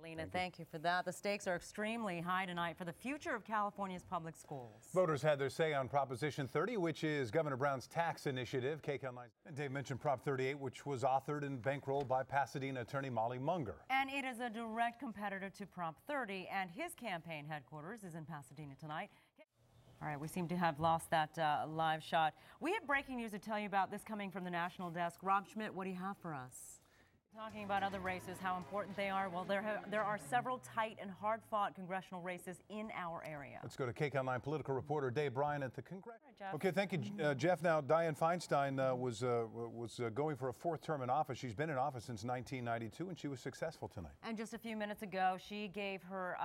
Lena, thank you for that. The stakes are extremely high tonight for the future of California's public schools. Voters had their say on Proposition 30, which is Governor Brown's tax initiative. KCAL9. And Dave mentioned Prop 38, which was authored and bankrolled by Pasadena attorney Molly Munger. And it is a direct competitor to Prop 30, and his campaign headquarters is in Pasadena tonight. All right, we seem to have lost that live shot. We have breaking news to tell you about, this coming from the national desk. Rob Schmidt, what do you have for us? Talking about other races, how important they are. Well, there are several tight and hard-fought congressional races in our area. Let's go to KCAL9 political reporter Dave Bryan at the Congress. Right, okay, thank you, Jeff. Now, Dianne Feinstein was going for a fourth term in office. She's been in office since 1992, and she was successful tonight. And just a few minutes ago, she gave her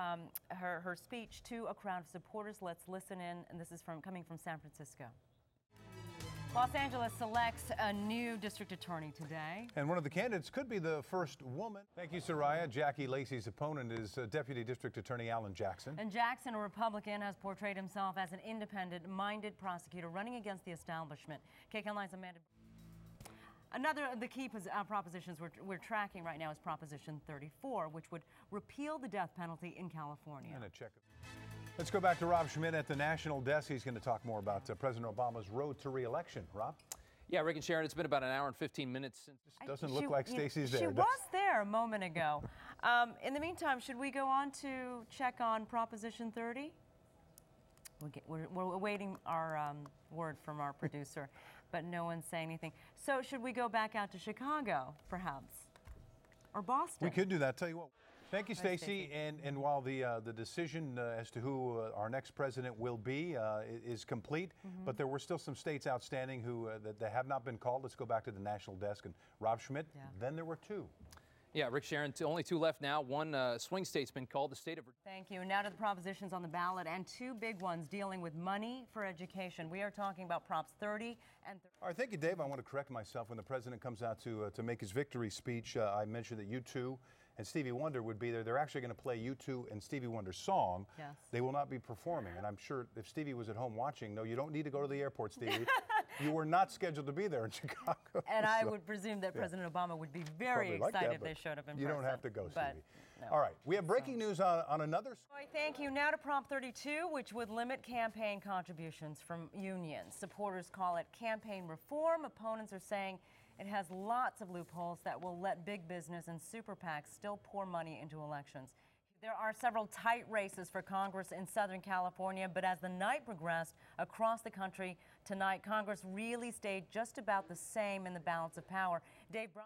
her speech to a crowd of supporters. Let's listen in, and this is coming from San Francisco. Los Angeles selects a new district attorney today. And one of the candidates could be the first woman. Thank you, Soraya. Jackie Lacey's opponent is Deputy District Attorney Alan Jackson. And Jackson, a Republican, has portrayed himself as an independent-minded prosecutor running against the establishment. KCAL9's Amanda. Another of the key propositions we're tracking right now is Proposition 34, which would repeal the death penalty in California. And a check. Let's go back to Rob Schmidt at the national desk. He's going to talk more about President Obama's road to re-election. Rob? Yeah, Rick and Sharon, it's been about an hour and 15 minutes since. Doesn't look like Stacey's there. She was there a moment ago. In the meantime, should we go on to check on Proposition 30? We're awaiting our word from our producer, but no one's saying anything. So should we go back out to Chicago, perhaps? Or Boston? We could do that. Tell you what. Thank you, Stacey. And while the decision as to who our next president will be is complete, but there were still some states outstanding that have not been called. Let's go back to the national desk and Rob Schmidt. Yeah. Then there were two. Yeah, Rick, Sharon, only two left now. One swing state's been called, the state of Virginia. Thank you. Now to the propositions on the ballot, and two big ones dealing with money for education. We are talking about Props 30 and 30. All right, thank you, Dave. I want to correct myself. When the president comes out to make his victory speech, I mentioned that U2 and Stevie Wonder would be there. They're actually going to play U2 and Stevie Wonder's song. Yes. They will not be performing. And I'm sure if Stevie was at home watching, no, you don't need to go to the airport, Stevie. You were not scheduled to be there in Chicago. And I would presume that President Obama would be very excited if they showed up in person. You don't have to go, Stevie. No. All right, we have breaking news on another. Thank you. Now to Prop 32, which would limit campaign contributions from unions. Supporters call it campaign reform. Opponents are saying it has lots of loopholes that will let big business and super PACs still pour money into elections. There are several tight races for Congress in Southern California, but as the night progressed across the country tonight, Congress really stayed just about the same in the balance of power. Dave Bryan.